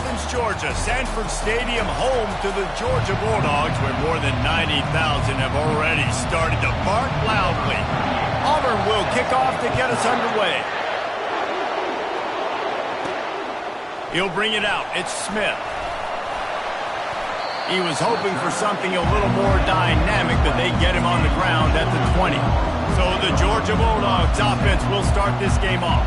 Athens, Georgia, Sanford Stadium, home to the Georgia Bulldogs, where more than 90,000 have already started to bark loudly. Auburn will kick off to get us underway. He'll bring it out. It's Smith. He was hoping for something a little more dynamic, but they get him on the ground at the 20. So the Georgia Bulldogs offense will start this game off.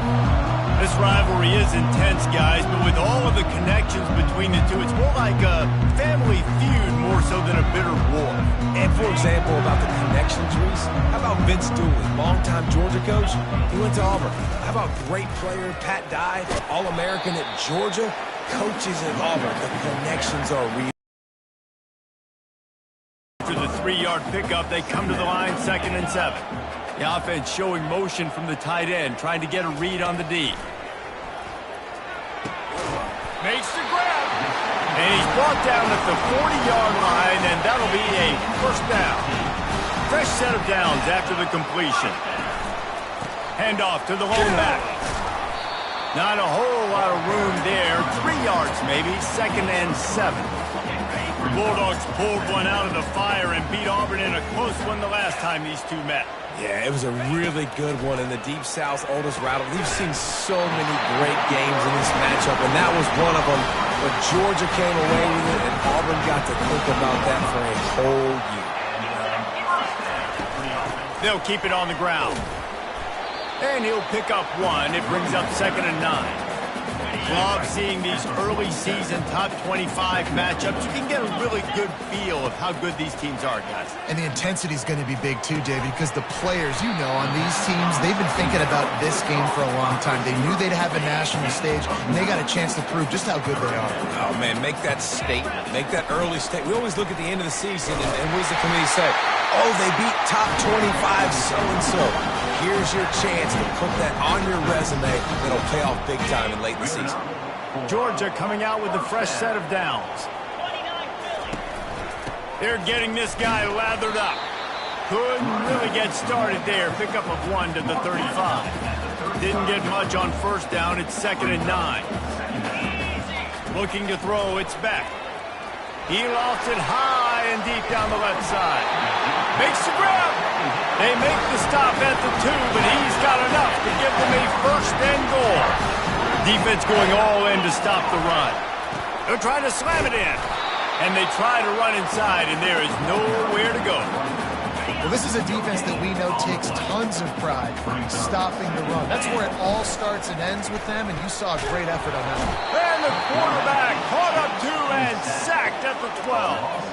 This rivalry is intense, guys, but with all of the connections between the two, it's more like a family feud more so than a bitter war. And for example, about the connections, Reese, how about Vince Dooley, longtime Georgia coach? He went to Auburn. How about great player Pat Dye, All-American at Georgia, coaches at Auburn? The connections are real. After the 3-yard pickup, they come to the line 2nd and 7. The offense showing motion from the tight end, trying to get a read on the D. Makes the grab. And he's brought down at the 40-yard line, and that'll be a first down. Fresh set of downs after the completion. Handoff to the lone back. Not a whole lot of room there. 3 yards maybe, 2nd and 7. The Bulldogs pulled one out of the fire and beat Auburn in a close one the last time these two met. Yeah, it was a really good one in the Deep South Oldest Rattle. We've seen so many great games in this matchup, and that was one of them. But Georgia came away with it, and Auburn got to think about that for a whole year. They'll keep it on the ground. And he'll pick up one. It brings up 2nd and 9. Love seeing these early season top 25 matchups. You can get a really good feel of how good these teams are, guys. And the intensity is going to be big too, David, because the players, you know, on these teams, they've been thinking about this game for a long time. They knew they'd have a national stage, and they got a chance to prove just how good they are. Oh, man, make that statement. Make that early statement. We always look at the end of the season, and what does the committee say? Oh, they beat top 25 so-and-so. Here's your chance to put that on your resume that'll pay off big time in late in the season. Georgia coming out with a fresh set of downs. They're getting this guy lathered up. Couldn't really get started there. Pickup of 1 to the 35. Didn't get much on first down. It's 2nd and 9. Looking to throw. It's Beck. He lost it high and deep down the left side. Makes the grab. They make the stop at the 2, but he's got enough to give them a first and goal. Defense going all in to stop the run. They're trying to slam it in. And they try to run inside, and there is nowhere to go. Well, this is a defense that we know takes tons of pride in stopping the run. That's where it all starts and ends with them, and you saw a great effort on that. And the quarterback caught up to and sacked at the 12.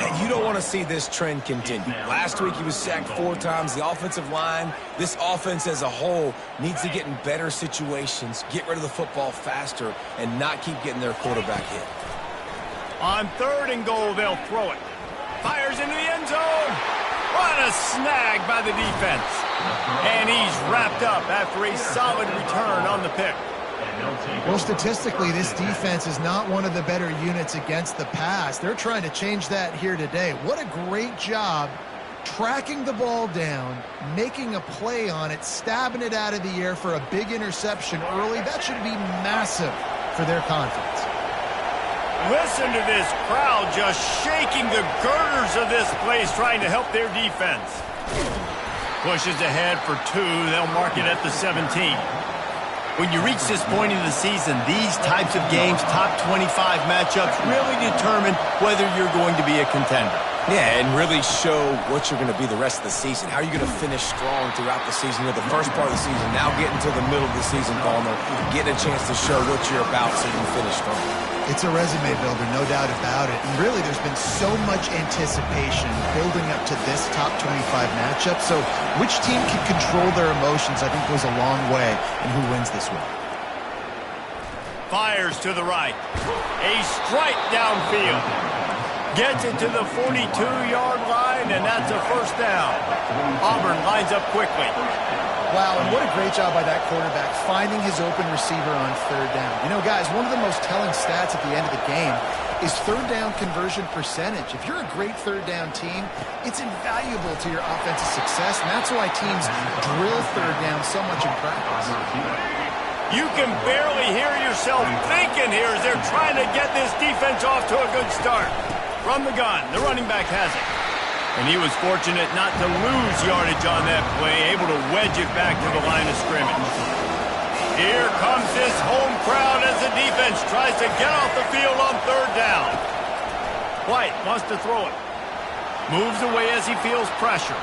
And you don't want to see this trend continue. Last week he was sacked 4 times. The offensive line, this offense as a whole, needs to get in better situations, get rid of the football faster, and not keep getting their quarterback hit. On 3rd and goal, they'll throw it. Fires into the end zone. What a snag by the defense. And he's wrapped up after a solid return on the pick. Well, statistically, this defense is not one of the better units against the pass. They're trying to change that here today. What a great job tracking the ball down, making a play on it, stabbing it out of the air for a big interception early. That should be massive for their confidence. Listen to this crowd just shaking the girders of this place, trying to help their defense. Pushes ahead for 2. They'll mark it at the 17. When you reach this point in the season, these types of games, top 25 matchups, really determine whether you're going to be a contender. Yeah, and really show what you're going to be the rest of the season. How are you going to finish strong throughout the season? You know, the first part of the season, now getting to the middle of the season, Palmer, getting a chance to show what you're about so you can finish strong. It's a resume builder, no doubt about it. And really, there's been so much anticipation building up to this top 25 matchup. So which team can control their emotions, I think, goes a long way in who wins this one. Fires to the right. A strike downfield. Gets it to the 42-yard line, and that's a first down. Auburn lines up quickly. Wow, and what a great job by that quarterback finding his open receiver on 3rd down. You know, guys, one of the most telling stats at the end of the game is 3rd down conversion percentage. If you're a great 3rd down team, it's invaluable to your offensive success, and that's why teams drill 3rd down so much in practice. You can barely hear yourself thinking here as they're trying to get this defense off to a good start. From the gun, the running back has it. And he was fortunate not to lose yardage on that play, able to wedge it back to the line of scrimmage. Here comes this home crowd as the defense tries to get off the field on third down. White wants to throw it. Moves away as he feels pressure.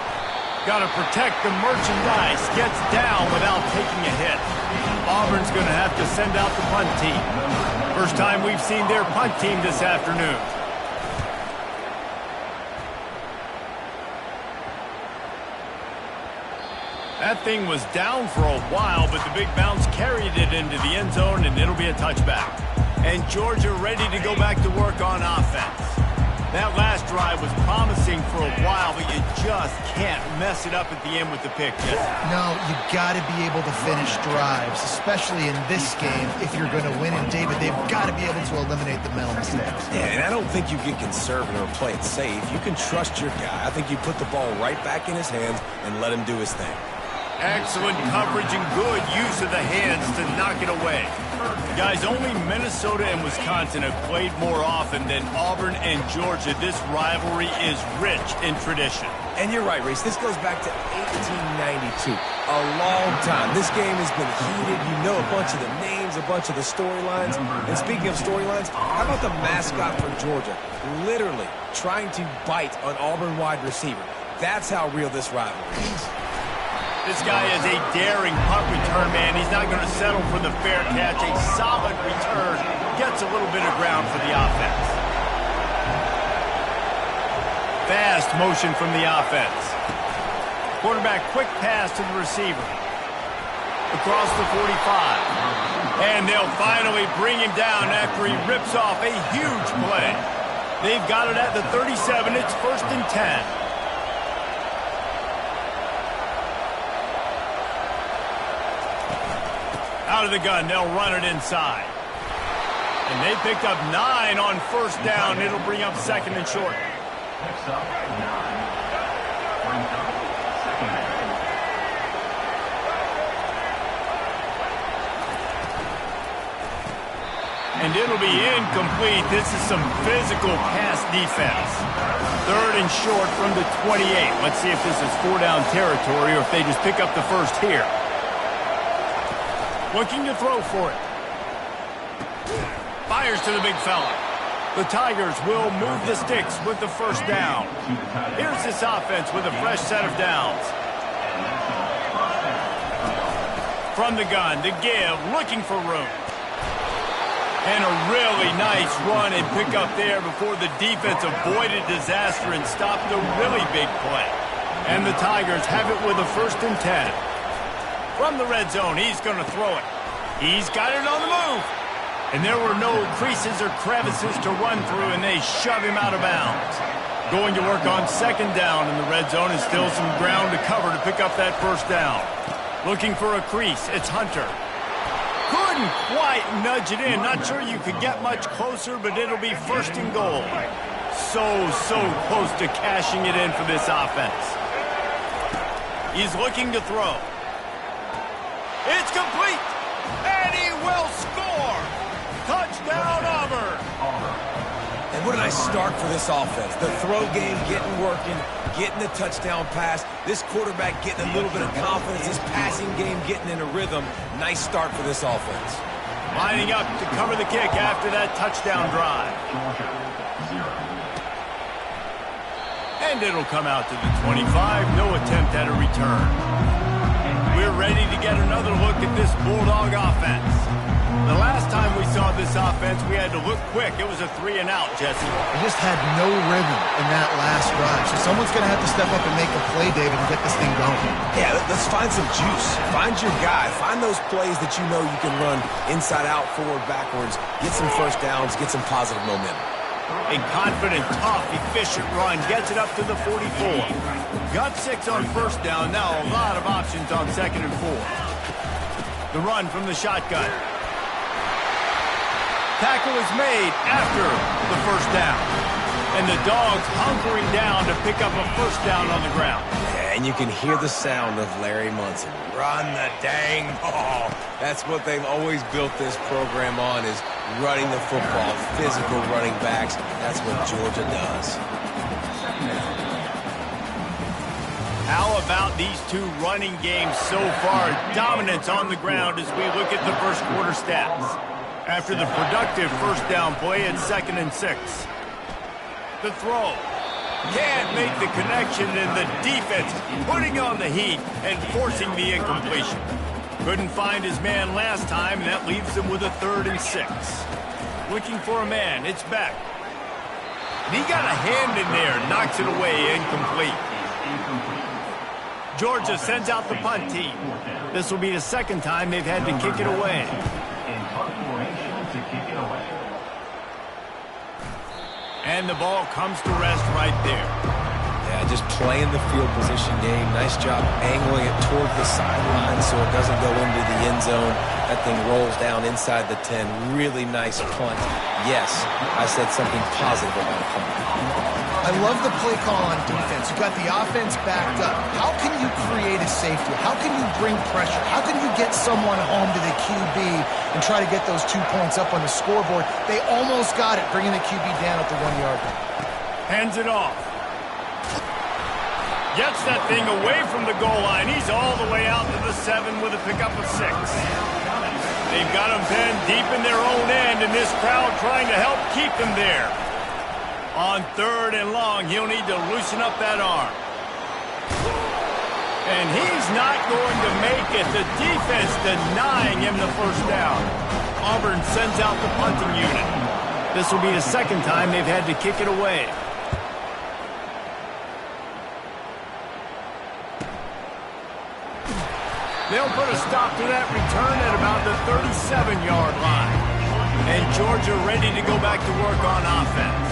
Got to protect the merchandise. Gets down without taking a hit. Auburn's going to have to send out the punt team. First time we've seen their punt team this afternoon. That thing was down for a while, but the big bounce carried it into the end zone, and it'll be a touchback. And Georgia ready to go back to work on offense. That last drive was promising for a while, but you just can't mess it up at the end with the pick, Jesse. No, you got to be able to finish drives, especially in this game if you're going to win. And, David, they've got to be able to eliminate the mental mistakes. Yeah, and I don't think you get conservative or play it safe. You can trust your guy. I think you put the ball right back in his hands and let him do his thing. Excellent coverage and good use of the hands to knock it away. Guys, only Minnesota and Wisconsin have played more often than Auburn and Georgia. This rivalry is rich in tradition. And you're right, Reese. This goes back to 1892. A long time. This game has been heated. You know a bunch of the names, a bunch of the storylines. And speaking of storylines, how about the mascot for Georgia? Literally trying to bite an Auburn wide receiver. That's how real this rivalry is. This guy is a daring punt return man. He's not going to settle for the fair catch. A solid return. Gets a little bit of ground for the offense. Fast motion from the offense. Quarterback quick pass to the receiver. Across the 45. And they'll finally bring him down after he rips off a huge play. They've got it at the 37. It's 1st and 10. Out of the gun, they'll run it inside. And they picked up 9 on 1st down. It'll bring up 2nd and short. And it'll be incomplete. This is some physical pass defense. 3rd and short from the 28. Let's see if this is 4-down territory or if they just pick up the 1st here. Looking to throw for it. Fires to the big fella. The Tigers will move the sticks with the 1st down. Here's this offense with a fresh set of downs. From the gun, to give, looking for room. And a really nice run and pick up there before the defense avoided disaster and stopped a really big play. And the Tigers have it with a 1st and 10. From the red zone, he's going to throw it. He's got it on the move. And there were no creases or crevices to run through, and they shove him out of bounds. Going to work on 2nd down in the red zone, and still some ground to cover to pick up that 1st down. Looking for a crease, it's Hunter. Couldn't quite nudge it in. Not sure you could get much closer, but it'll be 1st and goal. So close to cashing it in for this offense. He's looking to throw. It's complete, and he will score. Touchdown, Auburn. And what a nice start for this offense. The throw game getting working, getting the touchdown pass. This quarterback getting a little bit of confidence. This passing game getting in a rhythm. Nice start for this offense. Lining up to cover the kick after that touchdown drive. And it'll come out to the 25. No attempt at a return. We're ready to get another look at this Bulldog offense. The last time we saw this offense, we had to look quick. It was a 3-and-out, Jesse. They just had no rhythm in that last drive. So someone's going to have to step up and make a play, David, and get this thing going. Yeah, let's find some juice. Find your guy. Find those plays that you know you can run inside out, forward, backwards. Get some 1st downs. Get some positive momentum. A confident, tough, efficient run gets it up to the 44. Got 6 on 1st down. Now a lot of options on 2nd and 4. The run from the shotgun. Tackle is made after the 1st down. And the Dogs hunkering down to pick up a 1st down on the ground. Yeah, And you can hear the sound of Larry Munson. Run the dang ball. That's what they've always built this program on, is running the football, physical running backs. That's what Georgia does. How about these two running games so far? Dominance on the ground as we look at the first quarter stats. After the productive first down play at 2nd and 6. The throw. Can't make the connection, and the defense putting on the heat and forcing the incompletion. Couldn't find his man last time, and that leaves him with a 3rd and 6. Looking for a man. It's back. And he got a hand in there. Knocks it away. Incomplete. Georgia sends out the punt team. This will be the 2nd time they've had to kick it away. And the ball comes to rest right there. Yeah, just playing the field position game. Nice job angling it toward the sideline so it doesn't go into the end zone. That thing rolls down inside the 10. Really nice punt. Yes, I said something positive about a punt. I love the play call on defense. You've got the offense backed up. How can you create a safety? How can you bring pressure? How can you get someone home to the QB and try to get those 2 points up on the scoreboard? They almost got it, bringing the QB down at the 1-yard line. Hands it off. Gets that thing away from the goal line. He's all the way out to the 7 with a pickup of 6. They've got him pinned deep in their own end, and this crowd trying to help keep them there. On 3rd and long, he'll need to loosen up that arm. And he's not going to make it. The defense denying him the first down. Auburn sends out the punting unit. This will be the 2nd time they've had to kick it away. They'll put a stop to that return at about the 37-yard line. And Georgia ready to go back to work on offense.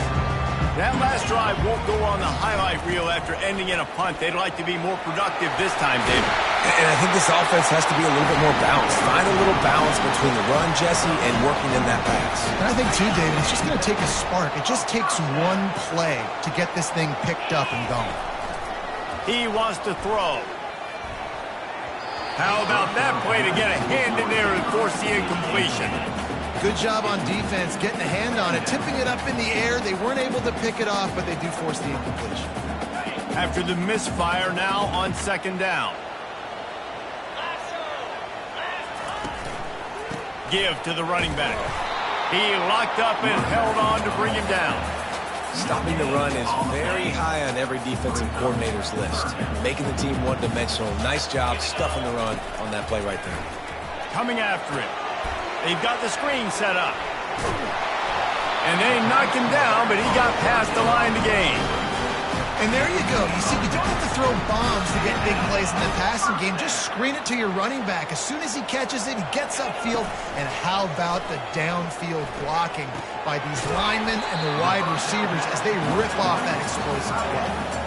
That last drive won't go on the highlight reel after ending in a punt. They'd like to be more productive this time, David. And I think this offense has to be a little bit more balanced. Find a little balance between the run, Jesse, and working in that pass. And I think, too, David, it's just going to take a spark. It just takes one play to get this thing picked up and going. He wants to throw. How about that play to get a hand in there and force the incompletion? Good job on defense getting a hand on it, tipping it up in the air. They weren't able to pick it off, but they do force the incompletion. After the misfire, now on 2nd down. Give to the running back. He locked up and held on to bring him down. Stopping the run is very high on every defensive coordinator's list. Making the team one-dimensional. Nice job stuffing the run on that play right there. Coming after it. They've got the screen set up. And they knocked him down, but he got past the line to gain. And there you go. You see, you don't have to throw bombs to get big plays in the passing game. Just screen it to your running back. As soon as he catches it, he gets upfield. And how about the downfield blocking by these linemen and the wide receivers as they rip off that explosive play?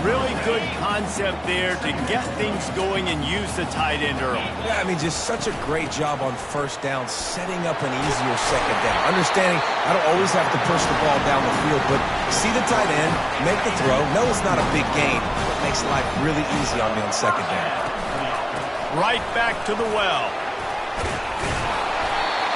Really good concept there to get things going and use the tight end early. Yeah, I mean, just such a great job on first down, setting up an easier 2nd down. Understanding I don't always have to push the ball down the field, but see the tight end, make the throw. No, it's not a big gain, but makes life really easy on me on 2nd down. Right back to the well.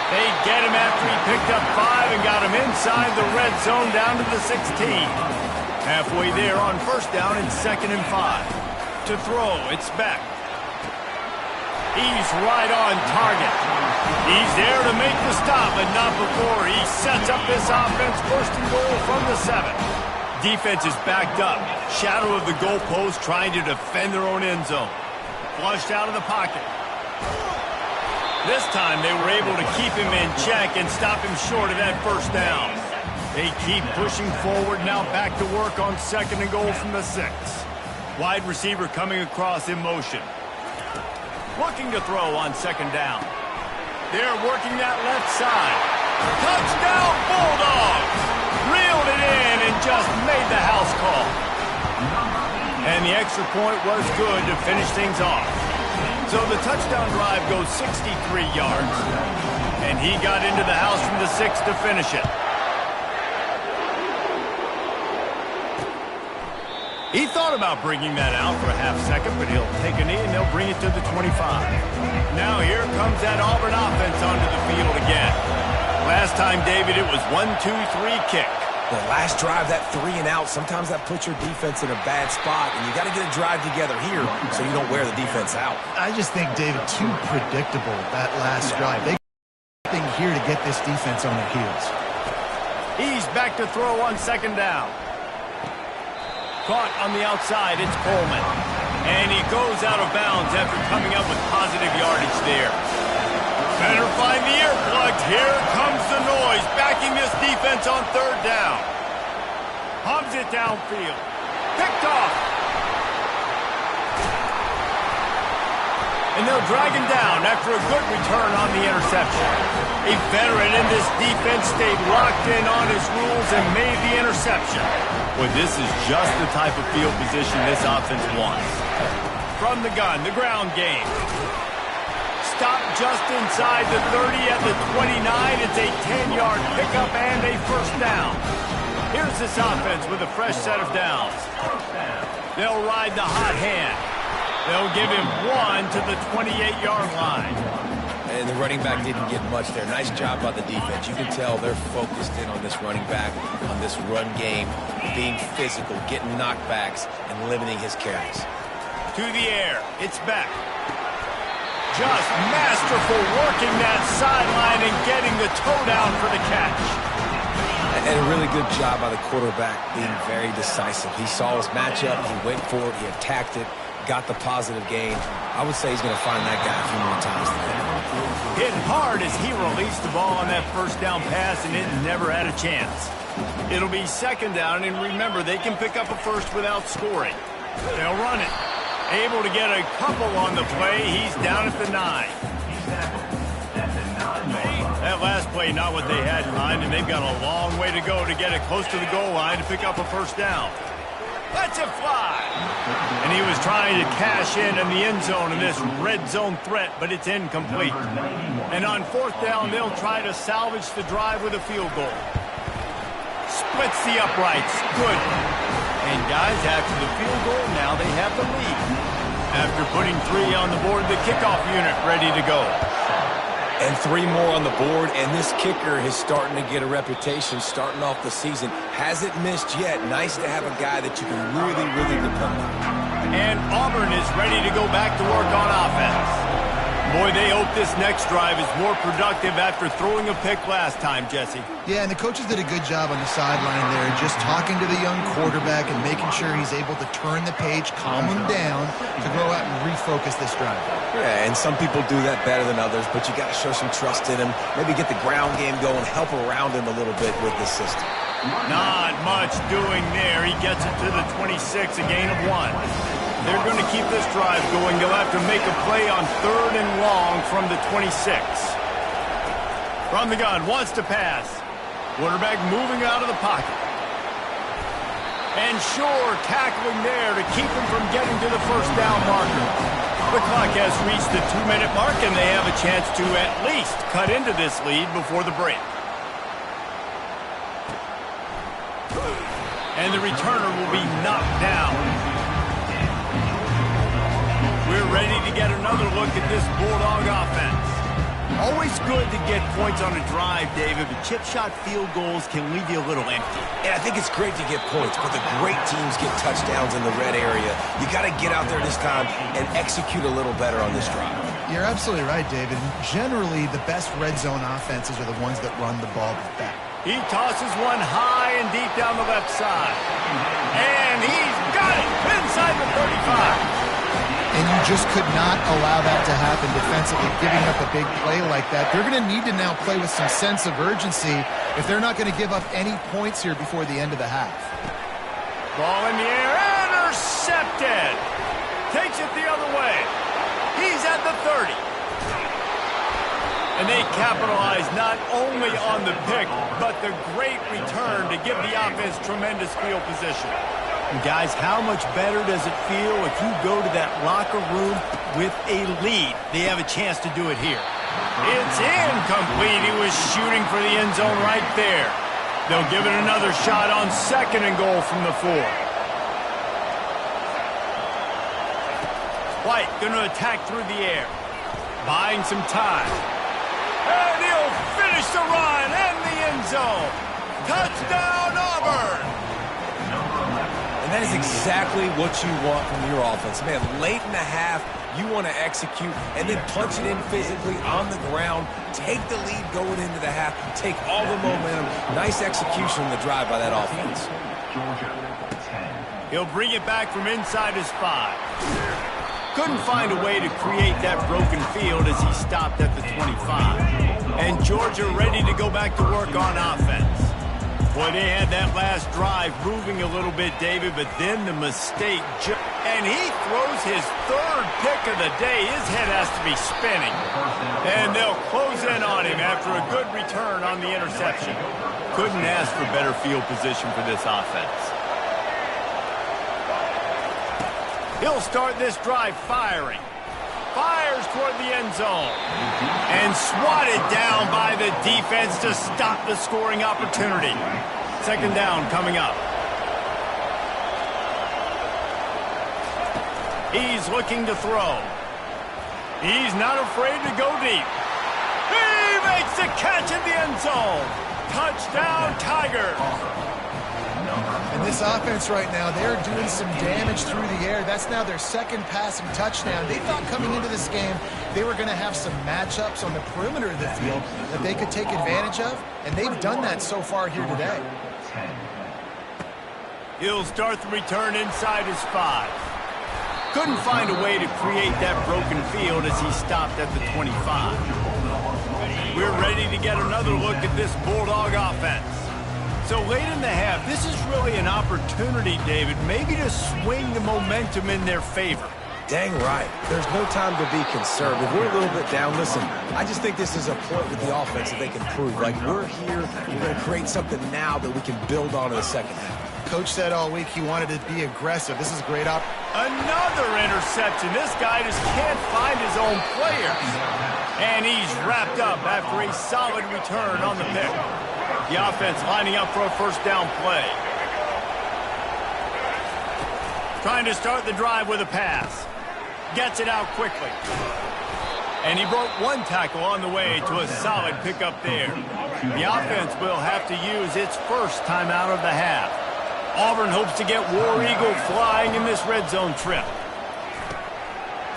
They get him after he picked up 5 and got him inside the red zone down to the 16. Halfway there on first down and 2nd and 5. To throw, it's back. He's right on target. He's there to make the stop, but not before he sets up this offense 1st and goal from the 7. Defense is backed up. Shadow of the goalpost trying to defend their own end zone. Flushed out of the pocket. This time they were able to keep him in check and stop him short of that first down. They keep pushing forward, now back to work on 2nd and goal from the 6. Wide receiver coming across in motion. Looking to throw on 2nd down. They're working that left side. Touchdown Bulldogs! Reeled it in and just made the house call. And the extra point was good to finish things off. So the touchdown drive goes 63 yards. And he got into the house from the 6 to finish it. He thought about bringing that out for a half second, but he'll take a knee and they'll bring it to the 25. Now here comes that Auburn offense onto the field again. Last time, David, it was 1-2-3 kick. The last drive, that 3 and out, sometimes that puts your defense in a bad spot, and you got to get a drive together here so you don't wear the defense out. I just think, David, too predictable, that last drive. They got nothing here to get this defense on their heels. He's back to throw on second down. Caught on the outside, it's Coleman. And he goes out of bounds after coming up with positive yardage there. Better find the earplugs. Here comes the noise, backing this defense on third down. Hubs it downfield. Picked off. And they'll drag him down after a good return on the interception. A veteran in this defense stayed locked in on his rules and made the interception. Well, this is just the type of field position this offense wants. From the gun, the ground game. Stop just inside the 30 at the 29. It's a 10-yard pickup and a first down. Here's this offense with a fresh set of downs. They'll ride the hot hand. They'll give him 1 to the 28-yard line. And the running back didn't get much there. Nice job by the defense. You can tell they're focused in on this running back, on this run game, being physical, getting knockbacks, and limiting his carries. To the air. It's back. Just masterful working that sideline and getting the toe down for the catch. And a really good job by the quarterback being very decisive. He saw his matchup, he went for it, he attacked it, got the positive gain. I would say he's going to find that guy a few more times today. Hit hard as he released the ball on that first down pass, and it never had a chance. It'll be second down, and remember, they can pick up a first without scoring. They'll run it. Able to get a couple on the play. He's down at the 9. That last play, not what they had in mind, and they've got a long way to go to get it close to the goal line to pick up a first down. Let's it fly. And he was trying to cash in the end zone in this red zone threat, but it's incomplete. And on fourth down, they'll try to salvage the drive with a field goal. Splits the uprights. Good. And guys, after the field goal, now they have the lead. After putting 3 on the board, the kickoff unit ready to go. And 3 more on the board, and this kicker is starting to get a reputation starting off the season. Hasn't missed yet. Nice to have a guy that you can really, really depend on. And Auburn is ready to go back to work on offense. Boy, they hope this next drive is more productive after throwing a pick last time, Jesse. Yeah, and the coaches did a good job on the sideline there, just talking to the young quarterback and making sure he's able to turn the page, calm him down, to go out and refocus this drive. Yeah, and some people do that better than others, but you got to show some trust in him, maybe get the ground game going, help around him a little bit with this system. Not much doing there. He gets it to the 26, a gain of 1. They're going to keep this drive going. They'll have to make a play on third and long from the 26. From the gun, wants to pass. Quarterback moving out of the pocket. And Shore tackling there to keep him from getting to the first down marker. The clock has reached the 2-minute mark, and they have a chance to at least cut into this lead before the break. And the returner will be knocked down. We're ready to get another look at this Bulldog offense. Always good to get points on a drive, David, but chip shot field goals can leave you a little empty. Yeah, I think it's great to get points, but the great teams get touchdowns in the red area. You got to get out there this time and execute a little better on this drive. You're absolutely right, David. Generally, the best red zone offenses are the ones that run the ball back. He tosses one high and deep down the left side. And he's got it inside the 35. And you just could not allow that to happen defensively, giving up a big play like that. They're going to need to now play with some sense of urgency if they're not going to give up any points here before the end of the half. Ball in the air, intercepted. Takes it the other way. He's at the 30. And they capitalize not only on the pick, but the great return to give the offense tremendous field position. And guys, how much better does it feel if you go to that locker room with a lead? They have a chance to do it here. It's incomplete. He was shooting for the end zone right there. They'll give it another shot on second and goal from the 4. White going to attack through the air. Buying some time. And he'll finish the run and the end zone. Touchdown, Auburn! And that is exactly what you want from your offense. Man, late in the half, you want to execute and then punch it in physically on the ground. Take the lead going into the half. Take all the momentum. Nice execution in the drive by that offense. He'll bring it back from inside his 5. Couldn't find a way to create that broken field as he stopped at the 25. And Georgia ready to go back to work on offense. Boy, they had that last drive moving a little bit, David, but then the mistake. And he throws his 3rd pick of the day. His head has to be spinning. And they'll close in on him after a good return on the interception. Couldn't ask for better field position for this offense. He'll start this drive firing. Fires toward the end zone. And swatted down by the defense to stop the scoring opportunity. 2nd down coming up. He's looking to throw. He's not afraid to go deep. He makes the catch in the end zone. Touchdown, Tigers. And this offense right now, they're doing some damage through the air. That's now their 2nd passing touchdown. They thought coming into this game they were going to have some matchups on the perimeter of the field that they could take advantage of, and they've done that so far here today. He'll start the return inside his 5. Couldn't find a way to create that broken field as he stopped at the 25. We're ready to get another look at this Bulldog offense. So late in the half, this is really an opportunity, David, maybe to swing the momentum in their favor. Dang right. There's no time to be conservative. We're a little bit down. Listen, I just think this is a point with the offense that they can prove. Like, we're here, we're going to create something now that we can build on in the 2nd half. Coach said all week he wanted to be aggressive. This is a great Another interception. This guy just can't find his own players. And he's wrapped up after a solid return on the pick. The offense lining up for a 1st down play. Trying to start the drive with a pass. Gets it out quickly. And he broke 1 tackle on the way to a solid pickup there. The offense will have to use its 1st timeout of the half. Auburn hopes to get War Eagle flying in this red zone trip.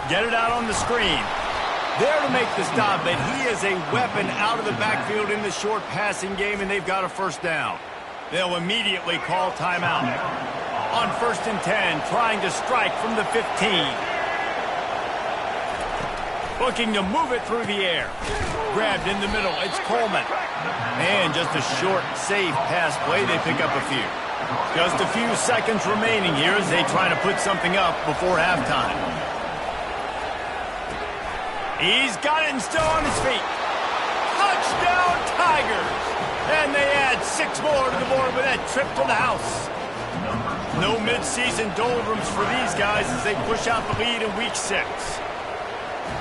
Get it out on the screen. There to make the stop, but he is a weapon out of the backfield in the short passing game, and they've got a 1st down. They'll immediately call timeout. On 1st and 10, trying to strike from the 15. Looking to move it through the air. Grabbed in the middle, it's Coleman. And just a short, safe pass play, they pick up a few. Just a few seconds remaining here as they try to put something up before halftime. He's got it and still on his feet. Touchdown, Tigers! And they add 6 more to the board with that trip to the house. No midseason doldrums for these guys as they push out the lead in Week 6.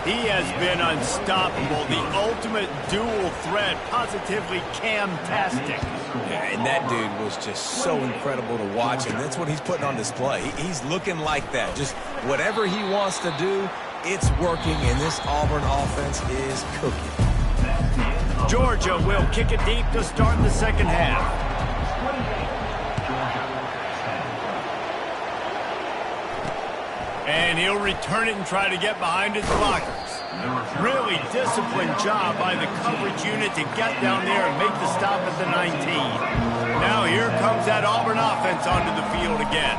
He has been unstoppable, the ultimate dual threat, positively Cam-tastic. Yeah, and that dude was just so incredible to watch, and that's what he's putting on display. He's looking like that. Just whatever he wants to do, it's working, and this Auburn offense is cooking. Georgia will kick it deep to start the 2nd half. And he'll return it and try to get behind his blockers. Really disciplined job by the coverage unit to get down there and make the stop at the 19. Now here comes that Auburn offense onto the field again.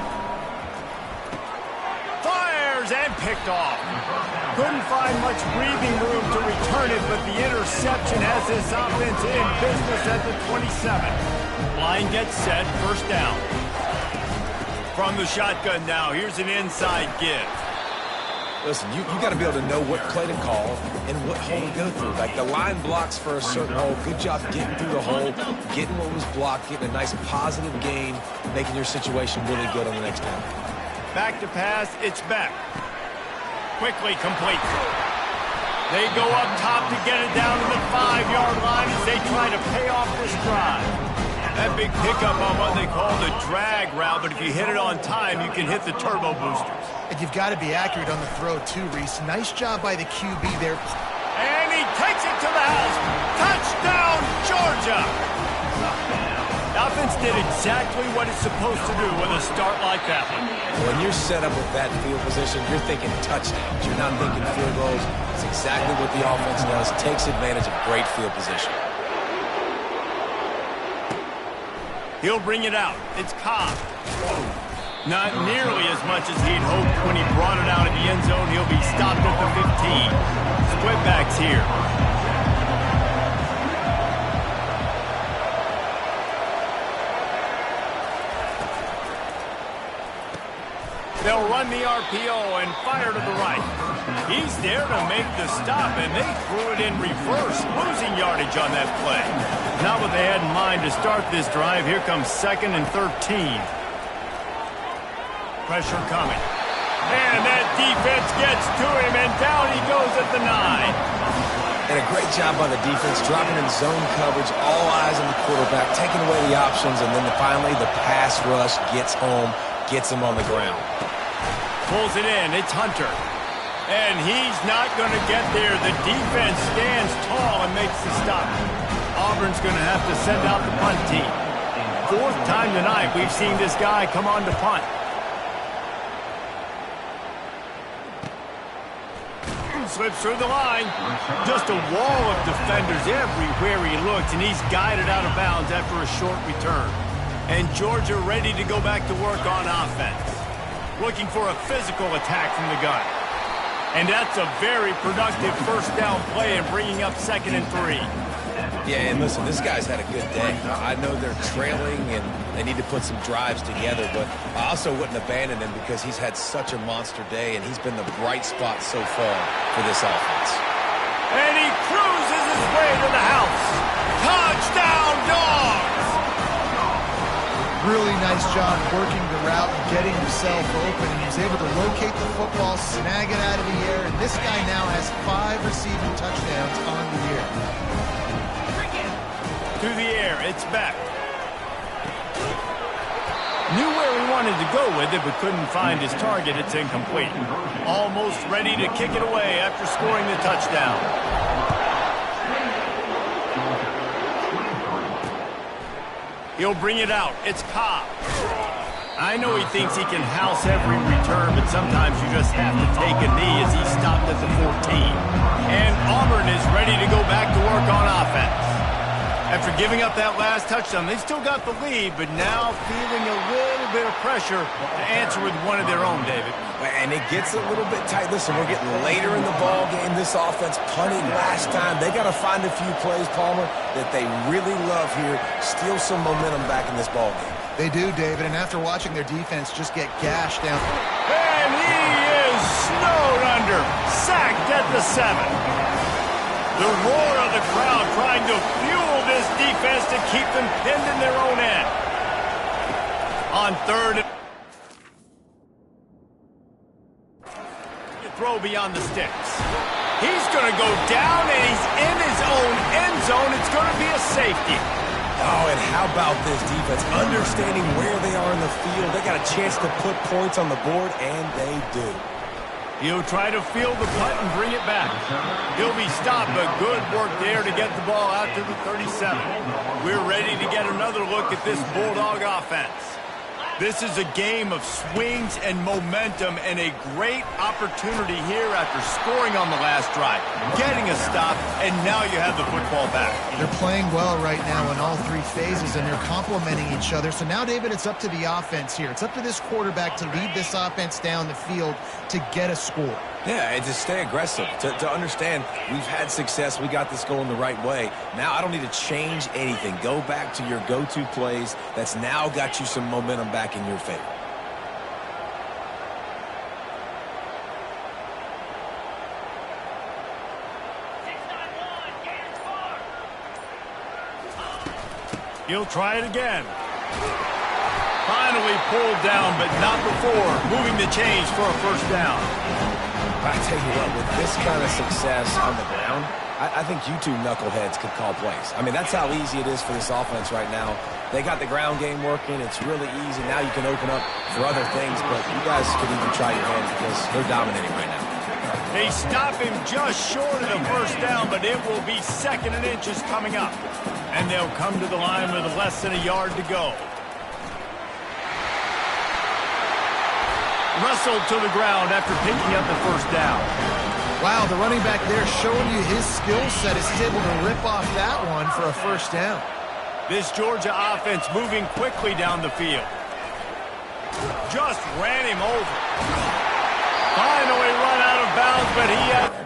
Fires and picked off. Couldn't find much breathing room to return it, but the interception has this offense in business at the 27. Line gets set, 1st down. From the shotgun now, here's an inside give. Listen, you got to be able to know what play to call and what hole to go through. Like, the line blocks for a certain hole. Good job getting through the hole, getting what was blocked, getting a nice positive gain, making your situation really good on the next time. Back to pass, it's back. Quickly complete. They go up top to get it down to the 5-yard line as they try to pay off this drive. That big pickup on what they call the drag drag route, but if you hit it on time, you can hit the turbo boosters. And you've got to be accurate on the throw, too, Reese. Nice job by the QB there. And he takes it to the house. Touchdown, Georgia! The offense did exactly what it's supposed to do with a start like that one. When you're set up with that field position, you're thinking touchdowns. You're not thinking field goals. It's exactly what the offense does. Takes advantage of great field position. He'll bring it out. It's Cobb. Not nearly as much as he'd hoped when he brought it out of the end zone. He'll be stopped at the 15. Split backs here. They'll run the RPO and fire to the right. He's there to make the stop, and they threw it in reverse, losing yardage on that play. Not what they had in mind to start this drive. Here comes 2nd and 13. Pressure coming. And that defense gets to him, and down he goes at the 9. And a great job by the defense, dropping in zone coverage, all eyes on the quarterback, taking away the options, and then finally the pass rush gets home, gets him on the ground. Pulls it in. It's Hunter. And he's not going to get there. The defense stands tall and makes the stop. Auburn's going to have to send out the punt team. 4th time tonight we've seen this guy come on to punt. Slips through the line. Just a wall of defenders everywhere he looks, and he's guided out of bounds after a short return. And Georgia ready to go back to work on offense. Looking for a physical attack from the gun. And that's a very productive first down play and bringing up 2nd and 3. Yeah, and listen, this guy's had a good day. I know they're trailing and they need to put some drives together, but I also wouldn't abandon him because he's had such a monster day, and he's been the bright spot so far for this offense. And he cruises his way to the house. Touchdown, Dogs! Really nice job working the route and getting himself open. And he was able to locate the football, snag it out of the air, and this guy now has 5 receiving touchdowns on the year. To the air, it's back. Knew where he wanted to go with it, but couldn't find his target. It's incomplete. Almost ready to kick it away after scoring the touchdown. He'll bring it out. It's Cobb. I know he thinks he can house every return, but sometimes you just have to take a knee as he stopped at the 14. And Auburn is ready to go back to work on offense. After giving up that last touchdown, they still got the lead, but now feeling a little bit of pressure to answer with one of their own, David. And it gets a little bit tight. Listen, we're getting later in the ball game. This offense punted last time. They got to find a few plays, Palmer, that they really love here. Steal some momentum back in this ball game. They do, David, and after watching their defense just get gashed down. And he is snowed under, sacked at the 7. The roar of the crowd trying to fuel this defense to keep them pinned in their own end. On 3rd. Throw beyond the sticks. He's going to go down, and he's in his own end zone. It's going to be a safety. Oh, and how about this defense? Understanding where they are in the field. They got a chance to put points on the board, and they do. He'll try to field the punt and bring it back. He'll be stopped, but good work there to get the ball out to the 37. We're ready to get another look at this Bulldog offense. This is a game of swings and momentum, and a great opportunity here after scoring on the last drive, getting a stop, and now you have the football back. They're playing well right now in all 3 phases, and they're complementing each other. So now, David, it's up to the offense here. It's up to this quarterback to lead this offense down the field to get a score. Yeah, and to stay aggressive, to understand we've had success, we got this going the right way. Now I don't need to change anything. Go back to your go-to plays. That's now got you some momentum back in your favor. He'll try it again. Finally pulled down, but not before moving the chains for a first down. I tell you what, with this kind of success on the ground, I think you two knuckleheads could call plays. I mean, that's how easy it is for this offense right now. They got the ground game working. It's really easy. Now you can open up for other things, but you guys could even try your hand because they're dominating right now. They stop him just short of the first down, but it will be 2nd and inches coming up. And they'll come to the line with less than a yard to go. Wrestled to the ground after picking up the first down. Wow, the running back there showing you his skill set as he's able to rip off that one for a first down. This Georgia offense moving quickly down the field. Just ran him over. Finally run out of bounds, but he had...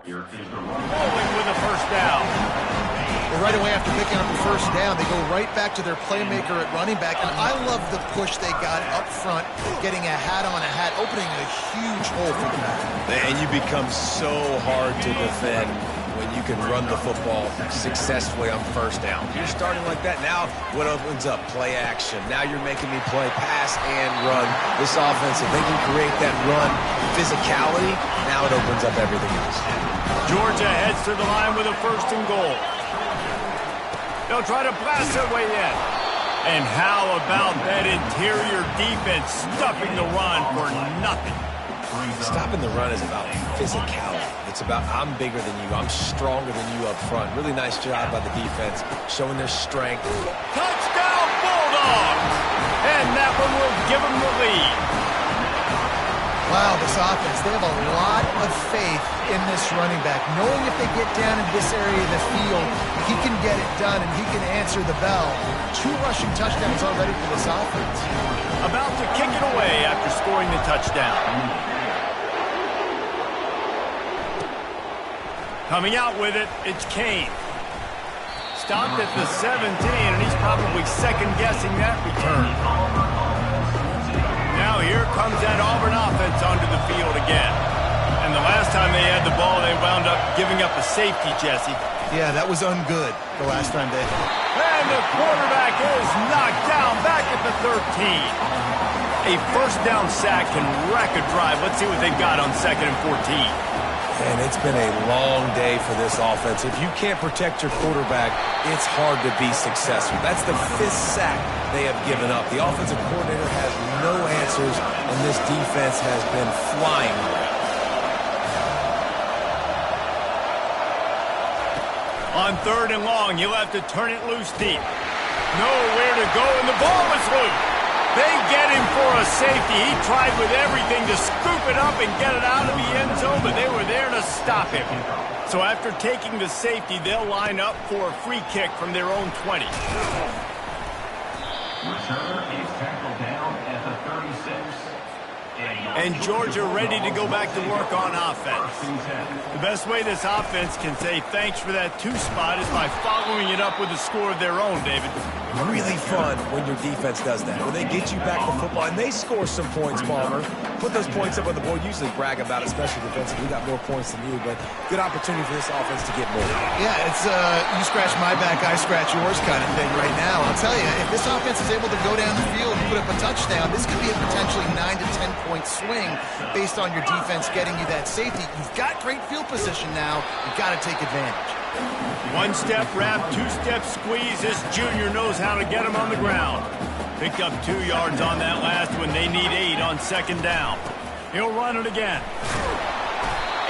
Bowling with a first down. Well, right away after picking up the first down, they go right back to their playmaker at running back. And I love the push they got up front, getting a hat on a hat, opening a huge hole for the back. And you become so hard to defend when you can run the football successfully on first down. You're starting like that. Now what opens up? Play action. Now you're making me play pass and run. This offense, if they can create that run physicality, now it opens up everything else. Georgia heads to the line with a first and goal. They'll try to blast their way in. And how about that interior defense stuffing the run for nothing? Stopping the run is about physicality. It's about I'm bigger than you. I'm stronger than you up front. Really nice job by the defense, showing their strength. Touchdown, Bulldogs! And that one will give them the lead. Wow, this offense, they have a lot of faith in this running back, knowing if they get down in this area of the field, he can get it done and he can answer the bell. 2 rushing touchdowns already for this offense. About to kick it away after scoring the touchdown. Coming out with it, it's Kane. Stopped at the 17, and he's probably second-guessing that return. Now here comes that Auburn offense onto the field again. And the last time they had the ball, they wound up giving up a safety, Jesse. Yeah, that was ungood the last time they had. And the quarterback is knocked down back at the 13. A first down sack can wreck a drive. Let's see what they've got on 2nd and 14. And it's been a long day for this offense. If you can't protect your quarterback, it's hard to be successful. That's the 5th sack they have given up. The offensive coordinator has no answers, and this defense has been flying around. On 3rd and long, you'll have to turn it loose deep. Nowhere to go, and the ball is loose. They get him for a safety. He tried with everything to scoop it up and get it out of the end zone, but they were there to stop him. So after taking the safety, they'll line up for a free kick from their own 20. Returner is tackled down at the 36. And Georgia ready to go back to work on offense. The best way this offense can say thanks for that 2 spot is by following it up with a score of their own, David. Really fun when your defense does that. When they get you back to football and they score some points, Palmer. Put those points up on the board. Usually brag about it, especially defensively. We got more points than you, but good opportunity for this offense to get more. Yeah, it's you scratch my back, I scratch yours kind of thing right now. I'll tell you, if this offense is able to go down the field and put up a touchdown, this could be a potentially 9 to 10 point swing based on your defense getting you that safety. You've got great field position now. You've got to take advantage. 1-step wrap, 2-step squeeze. This junior knows how to get him on the ground. Picked up 2 yards on that last one. They need 8 on 2nd down. He'll run it again.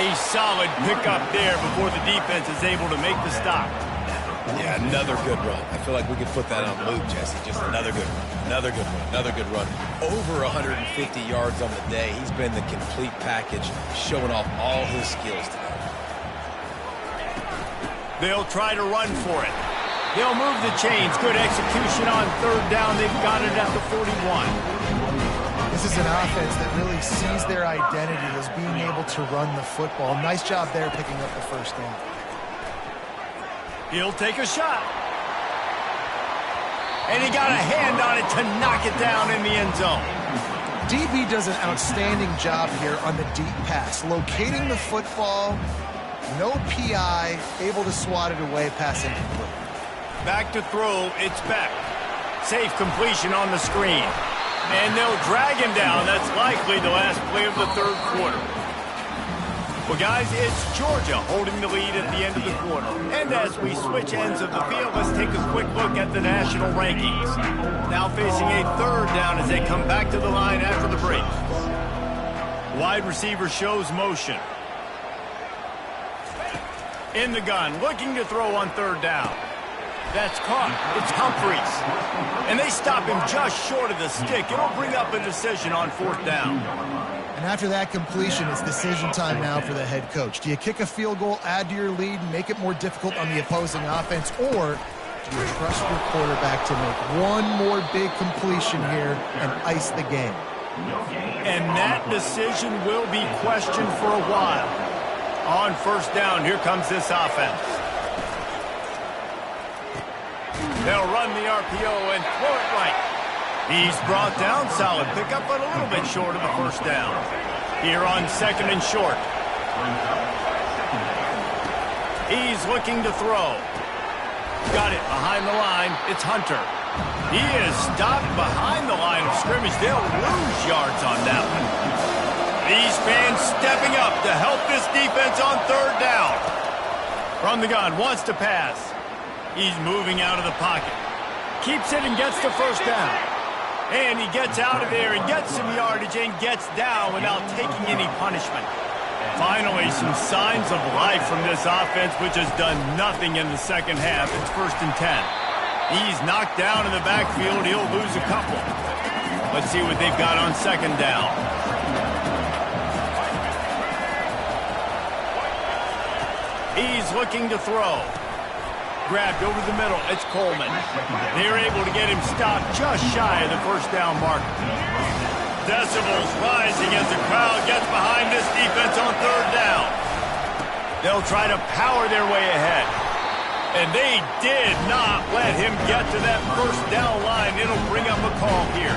A solid pickup there before the defense is able to make the stop. Yeah, another good run. I feel like we could put that on loop, Jesse. Just another good run. Another good run. Another good run. Over 150 yards on the day. He's been the complete package, showing off all his skills today. They'll try to run for it. They'll move the chains. Good execution on 3rd down. They've got it at the 41. This is an offense that really sees their identity as being able to run the football. Nice job there picking up the first down. He'll take a shot. And he got a hand on it to knock it down in the end zone. DB does an outstanding job here on the deep pass, locating the football, no PI, able to swat it away, pass incomplete. Back to throw, it's Beck. Safe completion on the screen. And they'll drag him down. That's likely the last play of the 3rd quarter. Well, guys, it's Georgia holding the lead at the end of the quarter. And as we switch ends of the field, let's take a quick look at the national rankings. Now facing a 3rd down as they come back to the line after the break. Wide receiver shows motion. In the gun, looking to throw on 3rd down. That's caught. It's Humphreys. And they stop him just short of the stick. It'll bring up a decision on 4th down. And after that completion, it's decision time now for the head coach. Do you kick a field goal, add to your lead, and make it more difficult on the opposing offense, or do you trust your quarterback to make one more big completion here and ice the game? And that decision will be questioned for a while. On first down, here comes this offense. They'll run the RPO and throw it right. He's brought down. Solid pickup, but a little bit short of the first down. Here on second and short. He's looking to throw. Got it behind the line. It's Hunter. He is stopped behind the line of scrimmage. They'll lose yards on that one. These fans stepping up to help this defense on third down. From the gun, wants to pass. He's moving out of the pocket. Keeps it and gets the first down. And he gets out of there and gets some yardage and gets down without taking any punishment. Finally, some signs of life from this offense, which has done nothing in the second half. It's 1st and 10. He's knocked down in the backfield. He'll lose a couple. Let's see what they've got on second down. He's looking to throw. Grabbed over the middle. It's Coleman. They're able to get him stopped just shy of the first down mark. Decibels rising as the crowd gets behind this defense on third down. They'll try to power their way ahead. And they did not let him get to that first down line. It'll bring up a call here.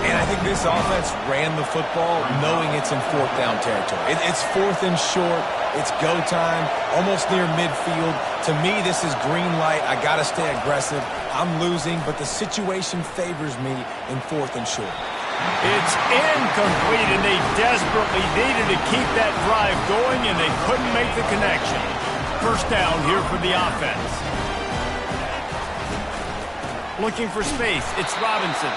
And I think this offense ran the football knowing it's in 4th down territory. It's 4th and short. It's go time, almost near midfield. To me, this is green light. I got to stay aggressive. I'm losing, but the situation favors me in 4th and short. It's incomplete, and they desperately needed to keep that drive going, and they couldn't make the connection. First down here for the offense. Looking for space. It's Robinson.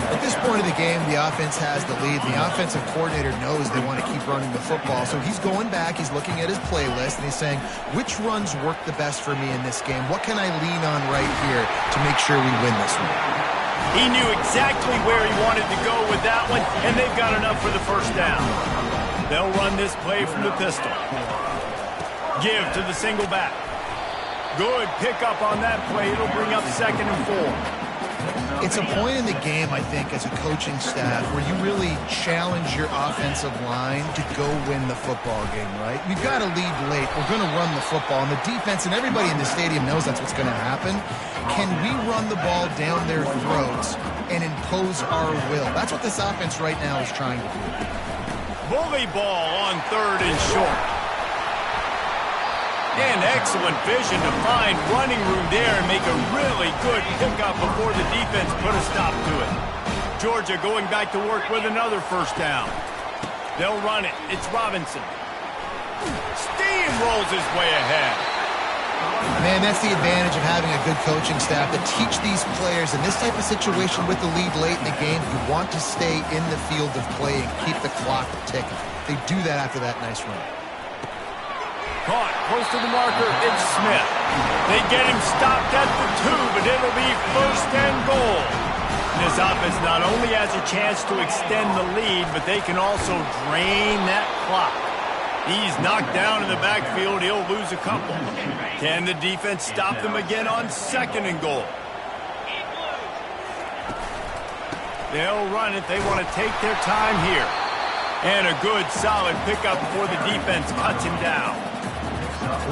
At this point of the game, the offense has the lead. The offensive coordinator knows they want to keep running the football. So he's going back, he's looking at his playlist, and he's saying, which runs work the best for me in this game? What can I lean on right here to make sure we win this one? He knew exactly where he wanted to go with that one, and they've got enough for the first down. They'll run this play from the pistol. Give to the single back. Good pickup on that play. It'll bring up 2nd and 4. It's a point in the game, I think, as a coaching staff where you really challenge your offensive line to go win the football game, right? We've got to lead late. We're going to run the football. And the defense and everybody in the stadium knows that's what's going to happen. Can we run the ball down their throats and impose our will? That's what this offense right now is trying to do. Bully ball on 3rd and short. And excellent vision to find running room there and make a really good pickup before the defense put a stop to it. Georgia going back to work with another first down. They'll run it. It's Robinson. Steamrolls his way ahead. Man, that's the advantage of having a good coaching staff to teach these players in this type of situation with the lead late in the game. You want to stay in the field of play and keep the clock ticking. They do that after that nice run. Caught close to the marker. It's Smith. They get him stopped at the 2, but it'll be 1st and goal. This offense not only has a chance to extend the lead, but they can also drain that clock. He's knocked down in the backfield. He'll lose a couple. Can the defense stop them again on 2nd and goal? They'll run it. They want to take their time here. And a good, solid pickup before the defense cuts him down.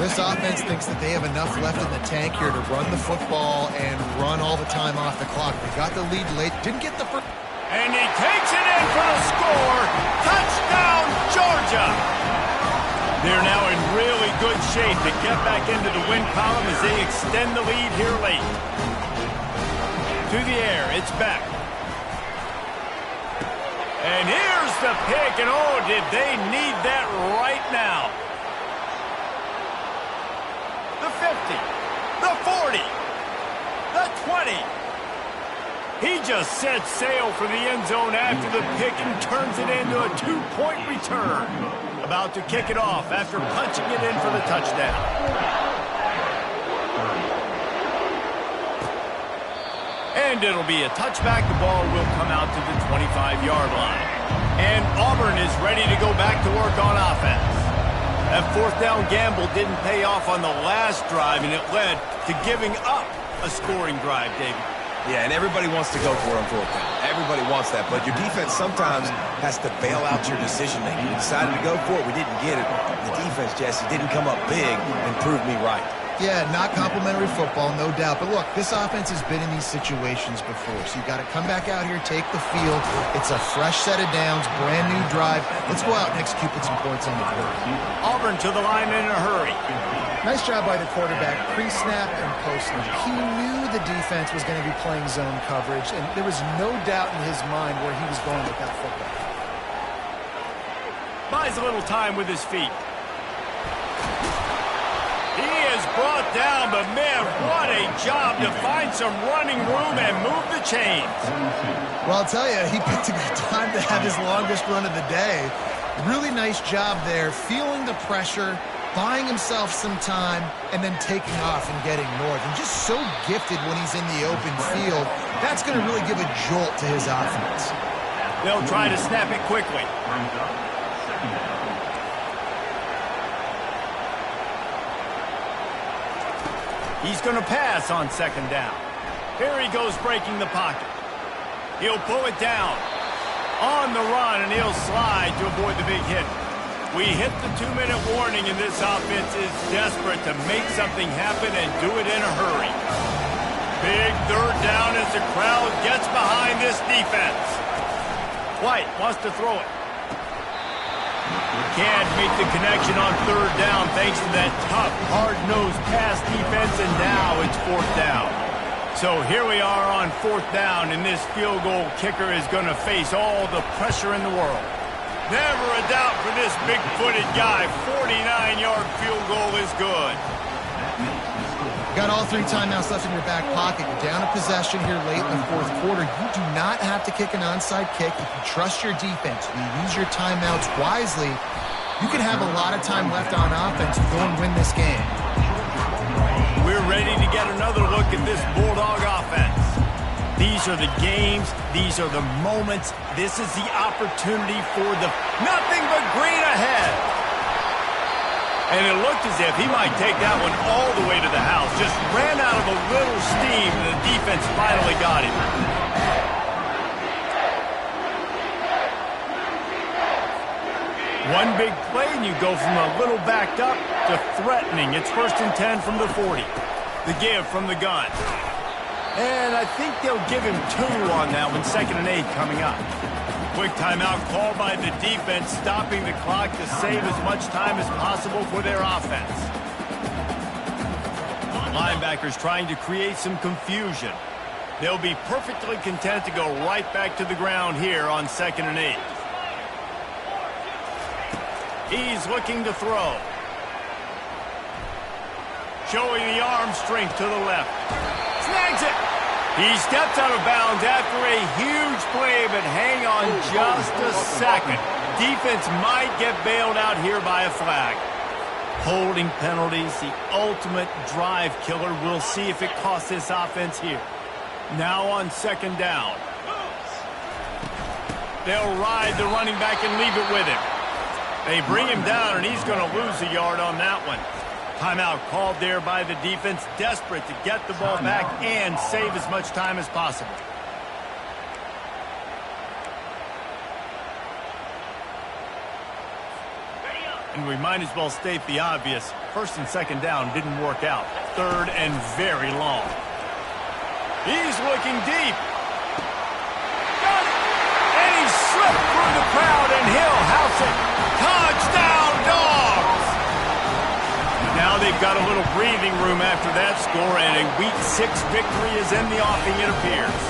This offense thinks that they have enough left in the tank here to run the football and run all the time off the clock. They got the lead late. Didn't get the first. And he takes it in for the score. Touchdown, Georgia. They're now in really good shape to get back into the win column as they extend the lead here late. To the air, it's back. And here's the pick, and oh, did they need that right now. The 50, the 40, the 20. He just set sail for the end zone after the pick and turns it into a 2-point return. About to kick it off after punching it in for the touchdown. And it'll be a touchback. The ball will come out to the 25-yard line. And Auburn is ready to go back to work on offense. That 4th down gamble didn't pay off on the last drive, and it led to giving up a scoring drive, David. Yeah, and everybody wants to go for it on fourth down. Everybody wants that, but your defense sometimes has to bail out your decision-making. We decided to go for it. We didn't get it. The defense, Jesse, didn't come up big and prove me right. Yeah, not complimentary football, no doubt. But look, this offense has been in these situations before, so you got to come back out here, take the field. It's a fresh set of downs, brand new drive. Let's go out and execute, put some points on the board. Auburn to the line in a hurry. Nice job by the quarterback, pre-snap and post-snap. He knew the defense was going to be playing zone coverage, and there was no doubt in his mind where he was going with that football. Buys a little time with his feet. He is brought down, but man, what a job to find some running room and move the chains. Well, I'll tell you, he picked a good time to have his longest run of the day. Really nice job there, feeling the pressure, buying himself some time, and then taking off and getting north. And just so gifted when he's in the open field. That's going to really give a jolt to his offense. They'll try to snap it quickly. He's going to pass on second down. Here he goes breaking the pocket. He'll pull it down. On the run, and he'll slide to avoid the big hit. We hit the 2-minute warning, and this offense is desperate to make something happen and do it in a hurry. Big third down as the crowd gets behind this defense. White wants to throw it. Can't make the connection on third down thanks to that tough, hard-nosed pass defense, and now it's fourth down. So here we are on fourth down, and this field goal kicker is going to face all the pressure in the world. Never a doubt for this big-footed guy. 49-yard field goal is good. Got all 3 timeouts left in your back pocket. You're down a possession here late in the fourth quarter. You do not have to kick an onside kick. If you trust your defense, you use your timeouts wisely, you can have a lot of time left on offense to go and win this game. We're ready to get another look at this Bulldog offense. These are the games. These are the moments. This is the opportunity for the nothing but green ahead. And it looked as if he might take that one all the way to the house. Just ran out of a little steam, and the defense finally got him. One big play, and you go from a little backed up to threatening. It's 1st and 10 from the 40. The give from the gun. And I think they'll give him 2 on that one. 2nd and 8 coming up. Quick timeout called by the defense, stopping the clock to save as much time as possible for their offense. Linebackers trying to create some confusion. They'll be perfectly content to go right back to the ground here on 2nd and 8. He's looking to throw. Showing the arm strength to the left. Snags it. He steps out of bounds after a huge play, but hang on just a second. Defense might get bailed out here by a flag. Holding penalties, the ultimate drive killer. We'll see if it costs this offense here. Now on 2nd down. They'll ride the running back and leave it with him. They bring him down, and he's going to lose a yard on that one. Timeout called there by the defense, desperate to get the ball back and save as much time as possible. And we might as well state the obvious. 1st and 2nd down didn't work out. 3rd and very long. He's looking deep. Got it! And he slipped through the crowd, and he'll house it. Touchdown, Dogs! Now they've got a little breathing room after that score, and a Week 6 victory is in the offing, it appears.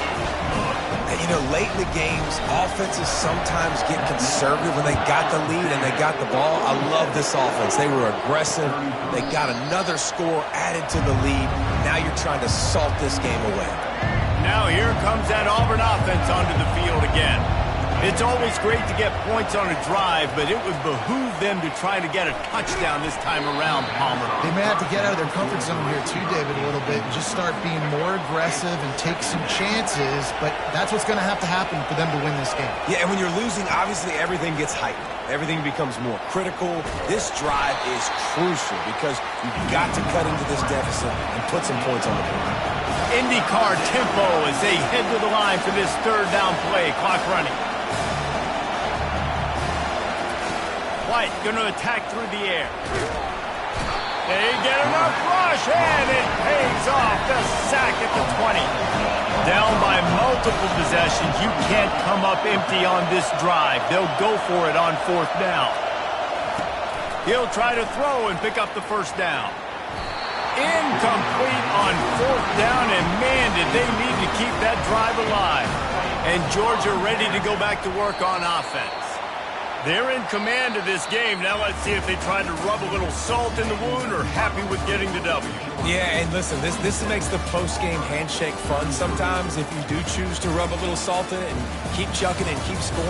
And, you know, late in the games, offenses sometimes get conservative when they got the lead and they got the ball. I love this offense. They were aggressive. They got another score added to the lead. Now you're trying to salt this game away. Now here comes that Auburn offense onto the field again. It's always great to get points on a drive, but it would behoove them to try to get a touchdown this time around, Palmer. They may have to get out of their comfort zone here too, David, a little bit, and just start being more aggressive and take some chances, but that's what's going to have to happen for them to win this game. Yeah, and when you're losing, obviously everything gets heightened. Everything becomes more critical. This drive is crucial because you've got to cut into this deficit and put some points on the board. IndyCar tempo as they head to the line for this third down play. Clock running. White going to attack through the air. They get enough rush, and it pays off. The sack at the 20. Down by multiple possessions. You can't come up empty on this drive. They'll go for it on fourth down. He'll try to throw and pick up the first down. Incomplete on fourth down, and man, did they need to keep that drive alive. And Georgia ready to go back to work on offense. They're in command of this game. Now let's see if they try to rub a little salt in the wound or happy with getting the W. Yeah, and listen, this makes the post-game handshake fun sometimes if you do choose to rub a little salt in it and keep chucking and keep scoring.